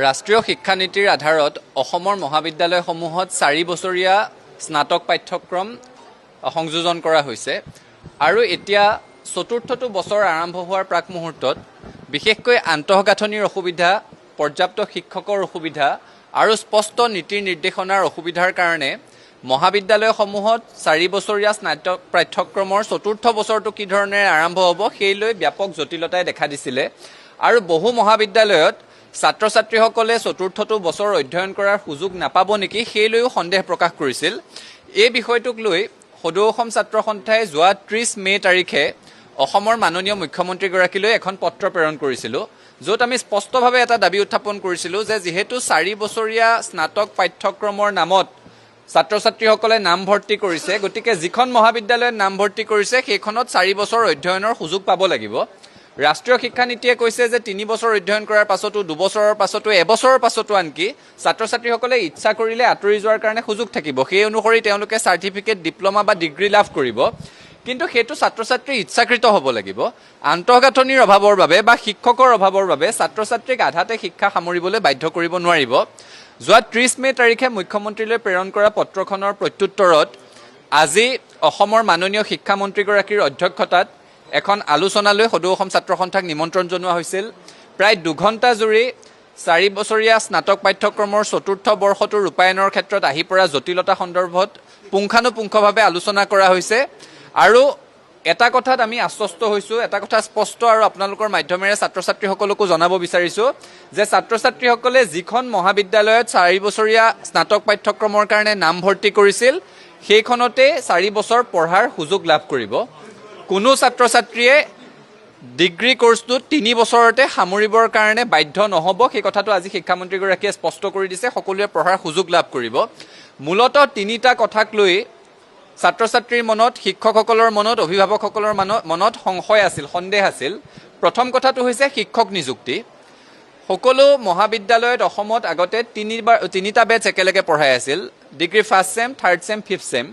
ৰাষ্ট্ৰীয় শিক্ষানীতিৰ আধাৰত অসমৰ মহাবিদ্যালয়সমূহত 4 বছৰীয়া স্নাতক পাঠ্যক্ৰম সংযোজন কৰা হৈছে আৰু এতিয়া চতুৰ্থটো বছৰ আৰম্ভ হোৱাৰ প্ৰাক মুহূৰ্তত বিশেষকৈ আন্তঃগাঁথনিৰ অসুবিধা, পৰ্যাপ্ত শিক্ষকৰ অসুবিধা আৰু স্পষ্ট নীতিৰ নিৰ্দেশনাৰ অসুবিধাৰ কাৰণে মহাবিদ্যালয়সমূহত 4 বছৰীয়া স্নাতক পাঠ্যক্ৰমৰ চতুৰ্থ বছৰটো কি ধৰণে আৰম্ভ হ'ব সেই লৈ ব্যাপক জটিলতাই দেখা দিছিলে আৰু বহু মহাবিদ্যালয়ত ছাত্ৰ-ছাত্ৰীসকলে চতুৰ্থটো বছৰ অধ্যয়ন কৰাৰ সুযোগ নাপাব নেকি সেই লৈও সন্দেহ প্ৰকাশ কৰিছিল। এই বিষয়টোক লৈ সদৌ অসম ছাত্ৰ সন্থাই যোৱা 30 মে তাৰিখে অসমৰ মাননীয় মুখ্যমন্ত্ৰীগৰাকীলৈ এখন পত্ৰ প্ৰেৰণ কৰিছিলোঁ, য'ত আমি স্পষ্টভাৱে এটা দাবী উত্থাপন কৰিছিলোঁ যে যিহেতু 4 বছৰীয়া স্নাতক পাঠ্যক্ৰমৰ নামত ছাত্ৰ-ছাত্ৰীসকলে নাম ভৰ্তি কৰিছে, গতিকে যিখন মহাবিদ্যালয়ত নাম ভৰ্তি কৰিছে সেইখনত 4 বছৰ অধ্যয়নৰ সুযোগ পাব লাগিব। ৰাষ্ট্ৰীয় শিক্ষানীতিয়ে কৈছে যে 3 বছৰ অধ্যয়ন কৰাৰ পাছতো 2 বছৰৰ পাছতো এবছৰৰ পাছতো আনকি ছাত্ৰ-ছাত্ৰীসকলে ইচ্ছা কৰিলে আঁতৰি যোৱাৰ কাৰণে সুযোগ থাকিব। সেই অনুসৰি তেওঁলোকে চাৰ্টিফিকেট, ডিপ্ল'মা বা ডিগ্ৰী লাভ কৰিব, কিন্তু সেইটো ছাত্ৰ-ছাত্ৰীৰ ইচ্ছাকৃত হ'ব লাগিব। আন্তঃগাঁথনিৰ অভাৱৰ বাবে বা শিক্ষকৰ অভাৱৰ বাবে ছাত্ৰ-ছাত্ৰীক আধাতে শিক্ষা সামৰিবলৈ বাধ্য কৰিব নোৱাৰিব। যোৱা 30 মে তাৰিখে মুখ্যমন্ত্ৰীলৈ প্ৰেৰণ কৰা পত্ৰখনৰ প্ৰত্যুত্তৰত আজি অসমৰ মাননীয় শিক্ষামন্ত্ৰীগৰাকীৰ অধ্যক্ষতাত এখন আলোচনালৈ সদৌ অসম ছাত্ৰ সন্থাক নিমন্ত্ৰণ জনোৱা হৈছিল। প্ৰায় 2 ঘণ্টা জুৰি 4 বছৰীয়া স্নাতক পাঠ্যক্ৰমৰ চতুৰ্থ বৰ্ষটোৰ ৰূপায়ণৰ ক্ষেত্ৰত আহি পৰা জটিলতা সন্দৰ্ভত পুংখানুপুংখভাৱে আলোচনা কৰা হৈছে আৰু এটা কথাত আমি আশ্বস্ত হৈছোঁ, এটা কথা স্পষ্ট আৰু আপোনালোকৰ মাধ্যমেৰে ছাত্ৰ-ছাত্ৰীসকলকো জনাব বিচাৰিছোঁ যে ছাত্ৰ-ছাত্ৰীসকলে যিখন মহাবিদ্যালয়ত 4 বছৰীয়া স্নাতক পাঠ্যক্ৰমৰ কাৰণে নাম ভৰ্তি কৰিছিল সেইখনতে 4 বছৰ পঢ়াৰ সুযোগ লাভ কৰিব। কোনো ছাত্ৰ-ছাত্ৰীয়ে ডিগ্ৰী কোৰ্চটো 3 বছৰতে সামৰিবৰ কাৰণে বাধ্য নহ'ব, সেই কথাটো আজি শিক্ষামন্ত্ৰীগৰাকীয়ে স্পষ্ট কৰি দিছে। সকলোৱে পঢ়াৰ সুযোগ লাভ কৰিব। মূলতঃ 3টা কথাক লৈ ছাত্ৰ-ছাত্ৰীৰ মনত, শিক্ষকসকলৰ মনত, অভিভাৱকসকলৰ মনত সংশয় আছিল, সন্দেহ আছিল। প্ৰথম কথাটো হৈছে শিক্ষক নিযুক্তি। সকলো মহাবিদ্যালয়ত অসমত আগতে 3টা বেচ একেলগে পঢ়াই আছিল, degree 1st same, 3rd same, 5th same.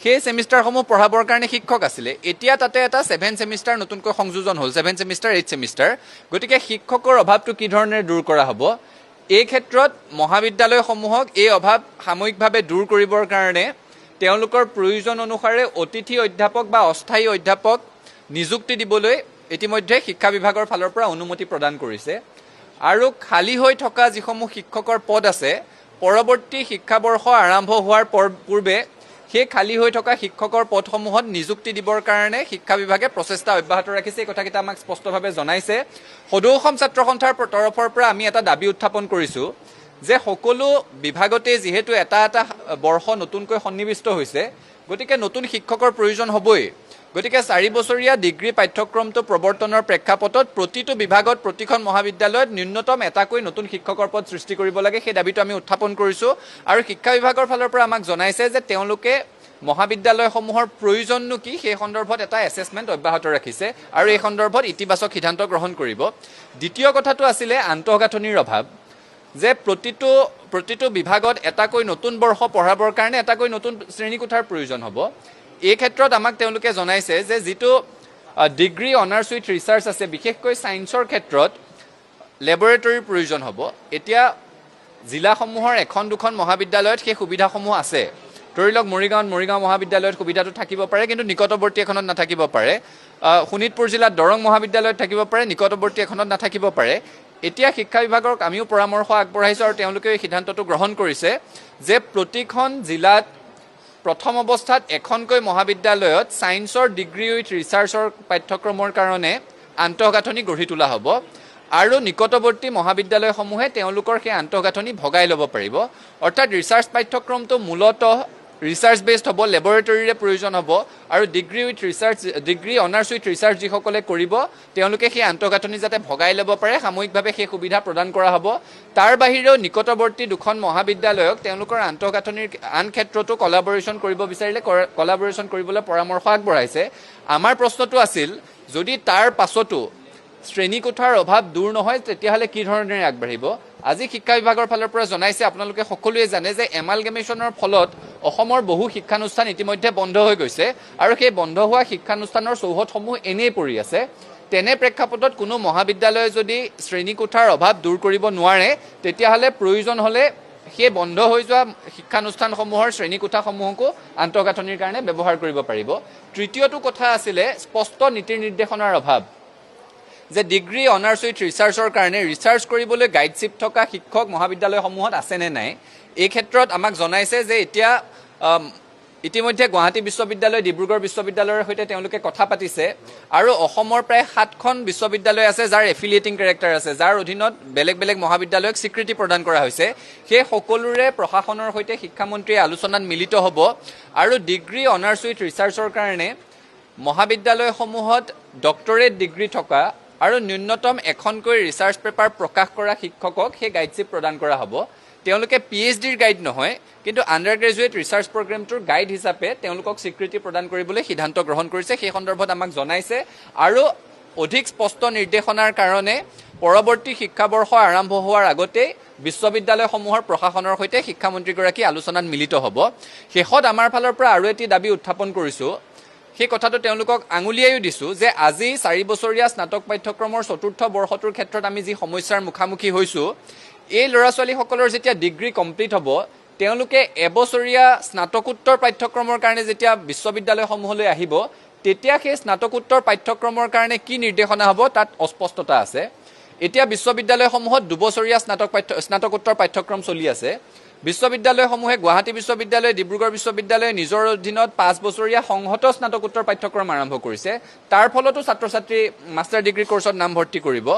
সেই ছেমিষ্টাৰসমূহ পঢ়াবৰ কাৰণে শিক্ষক আছিলে। এতিয়া তাতে এটা 7 ছেমিষ্টাৰ নতুনকৈ সংযোজন হ'ল, 7 ছেমিষ্টাৰ, 8 ছেমিষ্টাৰ। গতিকে শিক্ষকৰ অভাৱটো কি ধৰণে দূৰ কৰা হ'ব? এই ক্ষেত্ৰত মহাবিদ্যালয়সমূহক এই অভাৱ সাময়িকভাৱে দূৰ কৰিবৰ কাৰণে তেওঁলোকৰ প্ৰয়োজন অনুসাৰে অতিথি অধ্যাপক বা অস্থায়ী অধ্যাপক নিযুক্তি দিবলৈ ইতিমধ্যে শিক্ষা বিভাগৰ ফালৰ পৰা অনুমতি প্ৰদান কৰিছে আৰু খালী হৈ থকা যিসমূহ শিক্ষকৰ পদ আছে পৰৱৰ্তী শিক্ষাবৰ্ষ আৰম্ভ হোৱাৰ পূৰ্বে সেই খালী হৈ থকা শিক্ষকৰ পদসমূহত নিযুক্তি দিবৰ কাৰণে শিক্ষা বিভাগে প্ৰচেষ্টা অব্যাহত ৰাখিছে। এই কথাকেইটা আমাক স্পষ্টভাৱে জনাইছে। সদৌ অসম ছাত্ৰ সন্থাৰ তৰফৰ পৰা আমি এটা দাবী উত্থাপন কৰিছোঁ যে সকলো বিভাগতে যিহেতু এটা বৰ্ষ নতুনকৈ সন্নিৱিষ্ট হৈছে, গতিকে নতুন শিক্ষকৰ প্ৰয়োজন হ'বই। গতিকে 4 বছৰীয়া ডিগ্ৰী পাঠ্যক্ৰমটো প্ৰৱৰ্তনৰ প্ৰেক্ষাপটত প্ৰতিটো বিভাগত, প্ৰতিখন মহাবিদ্যালয়ত ন্যূনতম এটাকৈ নতুন শিক্ষকৰ পদ সৃষ্টি কৰিব লাগে, সেই দাবীটো আমি উত্থাপন কৰিছোঁ আৰু শিক্ষা বিভাগৰ ফালৰ পৰা আমাক জনাইছে যে তেওঁলোকে মহাবিদ্যালয়সমূহৰ প্ৰয়োজননো কি সেই সন্দৰ্ভত এটা এছেছমেণ্ট অব্যাহত ৰাখিছে আৰু এই সন্দৰ্ভত ইতিবাচক সিদ্ধান্ত গ্ৰহণ কৰিব। দ্বিতীয় কথাটো আছিলে আন্তঃগাঁথনিৰ অভাৱ, যে প্ৰতিটো বিভাগত এটাকৈ নতুন বৰ্ষ পঢ়াবৰ কাৰণে এটাকৈ নতুন শ্ৰেণীকোঠাৰ প্ৰয়োজন হ'ব। এই ক্ষেত্ৰত আমাক তেওঁলোকে জনাইছে যে যিটো ডিগ্ৰী অনাৰ্ছ উইথ ৰিচাৰ্চ আছে, বিশেষকৈ ছায়েন্সৰ ক্ষেত্ৰত লেবৰেটৰীৰ প্ৰয়োজন হ'ব। এতিয়া জিলাসমূহৰ 1-2খন মহাবিদ্যালয়ত সেই সুবিধাসমূহ আছে। ধৰি লওক মৰিগাঁও মহাবিদ্যালয়ত সুবিধাটো থাকিব পাৰে, কিন্তু নিকটৱৰ্তী এখনত নাথাকিব পাৰে। শোণিতপুৰ জিলাত দৰং মহাবিদ্যালয়ত থাকিব পাৰে, নিকটৱৰ্তী এখনত নাথাকিব পাৰে। এতিয়া শিক্ষা বিভাগক আমিও পৰামৰ্শ আগবঢ়াইছোঁ আৰু তেওঁলোকে এই সিদ্ধান্তটো গ্ৰহণ কৰিছে যে প্ৰতিখন জিলাত প্ৰথম অৱস্থাত এখনকৈ মহাবিদ্যালয়ত ছায়েন্সৰ ডিগ্ৰী উইথ ৰিচাৰ্চৰ পাঠ্যক্ৰমৰ কাৰণে আন্তঃগাঁথনি গঢ়ি তোলা হ'ব আৰু নিকটৱৰ্তী মহাবিদ্যালয়সমূহে তেওঁলোকৰ সেই আন্তঃগাঁথনি ভগাই ল'ব পাৰিব। অৰ্থাৎ ৰিচাৰ্চ পাঠ্যক্ৰমটো মূলতঃ ৰিচাৰ্চ বেছড হ'ব, লেবৰেটৰীৰে প্ৰয়োজন হ'ব আৰু ডিগ্ৰী অনাৰ্ছ উইথ ৰিচাৰ্চ যিসকলে কৰিব তেওঁলোকে সেই আন্তঃগাঁথনি যাতে ভগাই ল'ব পাৰে, সাময়িকভাৱে সেই সুবিধা প্ৰদান কৰা হ'ব। তাৰ বাহিৰেও নিকটৱৰ্তী 2খন মহাবিদ্যালয়ক তেওঁলোকৰ আন্তঃগাঁথনিৰ আন ক্ষেত্ৰতো কলাবৰেশ্যন কৰিব বিচাৰিলে কলাবৰেশ্যন কৰিবলৈ পৰামৰ্শ আগবঢ়াইছে। আমাৰ প্ৰশ্নটো আছিল যদি তাৰ পাছতো শ্ৰেণীকোঠাৰ অভাৱ দূৰ নহয় তেতিয়াহ'লে কি ধৰণেৰে আগবাঢ়িব? আজি শিক্ষা বিভাগৰ ফালৰ পৰা জনাইছে, আপোনালোকে সকলোৱে জানে যে এমালগেমেশ্যনৰ ফলত অসমৰ বহু শিক্ষানুষ্ঠান ইতিমধ্যে বন্ধ হৈ গৈছে আৰু সেই বন্ধ হোৱা শিক্ষানুষ্ঠানৰ চৌহদসমূহ এনেই পৰি আছে। তেনে প্ৰেক্ষাপটত কোনো মহাবিদ্যালয়ে যদি শ্ৰেণীকোঠাৰ অভাৱ দূৰ কৰিব নোৱাৰে তেতিয়াহ'লে প্ৰয়োজন হ'লে সেই বন্ধ হৈ যোৱা শিক্ষানুষ্ঠানসমূহৰ শ্ৰেণীকোঠাসমূহকো আন্তঃগাঁথনিৰ কাৰণে ব্যৱহাৰ কৰিব পাৰিব। তৃতীয়টো কথা আছিলে স্পষ্ট নীতিৰ নিৰ্দেশনাৰ অভাৱ, যে ডিগ্ৰী অনাৰ্ছ উইথ ৰিচাৰ্চৰ কাৰণে ৰিচাৰ্চ কৰিবলৈ গাইডশ্বিপ থকা শিক্ষক মহাবিদ্যালয়সমূহত আছেনে নাই। এই ক্ষেত্ৰত আমাক জনাইছে যে এতিয়া ইতিমধ্যে গুৱাহাটী বিশ্ববিদ্যালয়, ডিব্ৰুগড় বিশ্ববিদ্যালয়ৰ সৈতে তেওঁলোকে কথা পাতিছে আৰু অসমৰ প্ৰায় 7খন বিশ্ববিদ্যালয় আছে যাৰ এফিলিয়েটিং কেৰেক্টাৰ আছে, যাৰ অধীনত বেলেগ বেলেগ মহাবিদ্যালয়ক স্বীকৃতি প্ৰদান কৰা হৈছে। সেই সকলোৰে প্ৰশাসনৰ সৈতে শিক্ষামন্ত্ৰীয়ে আলোচনাত মিলিত হ'ব আৰু ডিগ্ৰী অনাৰ্ছ উইথ ৰিচাৰ্চৰ কাৰণে মহাবিদ্যালয়সমূহত ডক্টৰেট ডিগ্ৰী থকা আৰু ন্যূনতম এখনকৈ ৰিচাৰ্চ পেপাৰ প্ৰকাশ কৰা শিক্ষকক সেই গাইডশ্বিপ প্ৰদান কৰা হ'ব। তেওঁলোকে PhDৰ গাইড নহয়, কিন্তু আণ্ডাৰ গ্ৰেজুৱেট ৰিচাৰ্চ প্ৰগ্ৰেমটোৰ গাইড হিচাপে তেওঁলোকক স্বীকৃতি প্ৰদান কৰিবলৈ সিদ্ধান্ত গ্ৰহণ কৰিছে। সেই সন্দৰ্ভত আমাক জনাইছে আৰু অধিক স্পষ্ট নিৰ্দেশনাৰ কাৰণে পৰৱৰ্তী শিক্ষাবৰ্ষ আৰম্ভ হোৱাৰ আগতেই বিশ্ববিদ্যালয়সমূহৰ প্ৰশাসনৰ সৈতে শিক্ষামন্ত্ৰীগৰাকী আলোচনাত মিলিত হ'ব। শেষত আমাৰ ফালৰ পৰা আৰু এটি দাবী উত্থাপন কৰিছোঁ। সেই কথাটো তেওঁলোকক আঙুলিয়াইও দিছোঁ যে আজি 4 বছৰীয়া স্নাতক পাঠ্যক্ৰমৰ 4ৰ্থ বৰ্ষটোৰ ক্ষেত্ৰত আমি যি সমস্যাৰ মুখামুখি হৈছোঁ, এই ল'ৰা ছোৱালীসকলৰ যেতিয়া ডিগ্ৰী কমপ্লিট হ'ব, তেওঁলোকে এবছৰীয়া স্নাতকোত্তৰ পাঠ্যক্ৰমৰ কাৰণে যেতিয়া বিশ্ববিদ্যালয়সমূহলৈ আহিব, তেতিয়া সেই স্নাতকোত্তৰ পাঠ্যক্ৰমৰ কাৰণে কি নিৰ্দেশনা হ'ব তাত অস্পষ্টতা আছে। এতিয়া বিশ্ববিদ্যালয়সমূহত 2 বছৰীয়া স্নাতকোত্তৰ পাঠ্যক্ৰম চলি আছে। বিশ্ববিদ্যালয়সমূহে গুৱাহাটী বিশ্ববিদ্যালয়, ডিব্ৰুগড় বিশ্ববিদ্যালয়ে নিজৰ অধীনত 5 বছৰীয়া সংহত স্নাতকোত্তৰ পাঠ্যক্ৰম আৰম্ভ কৰিছে। তাৰ ফলতো ছাত্ৰ ছাত্ৰী মাষ্টাৰ ডিগ্ৰী কোৰ্চত নামভৰ্তি কৰিব,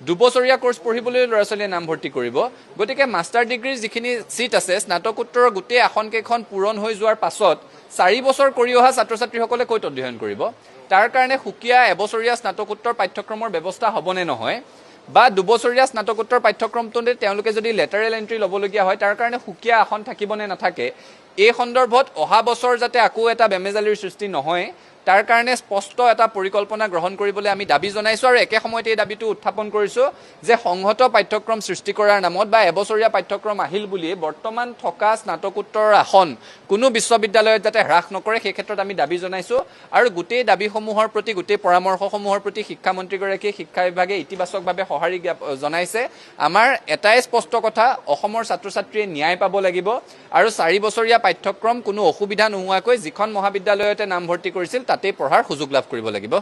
2 বছৰীয়া কোৰ্চ পঢ়িবলৈ ল'ৰা ছোৱালীয়ে নামভৰ্তি কৰিব। গতিকে মাষ্টাৰ ডিগ্ৰীৰ যিখিনি ছিট আছে, স্নাতকোত্তৰৰ গোটেই আসনকেইখন পূৰণ হৈ যোৱাৰ পাছত 4 বছৰ কৰি অহা ছাত্ৰ ছাত্ৰীসকলে ক'ত অধ্যয়ন কৰিব? তাৰ কাৰণে সুকীয়া এবছৰীয়া স্নাতকোত্তৰ পাঠ্যক্ৰমৰ ব্যৱস্থা হ'বনে নহয়, বা 2 বছৰীয়া স্নাতকোত্তৰ পাঠ্যক্ৰমটোতে তেওঁলোকে যদি লেটাৰেল এণ্ট্ৰি ল'বলগীয়া হয় তাৰ কাৰণে সুকীয়া আসন থাকিবনে নাথাকে, এই সন্দৰ্ভত অহা বছৰ যাতে আকৌ এটা বেমেজালিৰ সৃষ্টি নহয় তাৰ কাৰণে স্পষ্ট এটা পৰিকল্পনা গ্ৰহণ কৰিবলৈ আমি দাবী জনাইছোঁ। আৰু একে সময়তে এই দাবীটো উত্থাপন কৰিছোঁ যে সংহত পাঠ্যক্ৰম সৃষ্টি কৰাৰ নামত বা এবছৰীয়া পাঠ্যক্ৰম আহিল বুলিয়ে বৰ্তমান থকা স্নাতকোত্তৰৰ আসন কোনো বিশ্ববিদ্যালয়ত যাতে হ্ৰাস নকৰে, সেই ক্ষেত্ৰত আমি দাবী জনাইছোঁ। আৰু গোটেই দাবীসমূহৰ প্ৰতি, গোটেই পৰামৰ্শসমূহৰ প্ৰতি শিক্ষামন্ত্ৰীগৰাকীয়ে শিক্ষা বিভাগে ইতিবাচকভাৱে সঁহাৰি জনাইছে। আমাৰ এটাই স্পষ্ট কথা, অসমৰ ছাত্ৰ ছাত্ৰীয়ে ন্যায় পাব লাগিব আৰু 4 বছৰীয়া পাঠ্যক্ৰম কোনো অসুবিধা নোহোৱাকৈ যিখন মহাবিদ্যালয়তে নামভৰ্তি কৰিছিল তাতেই পঢ়াৰ সুযোগ লাভ কৰিব লাগিব।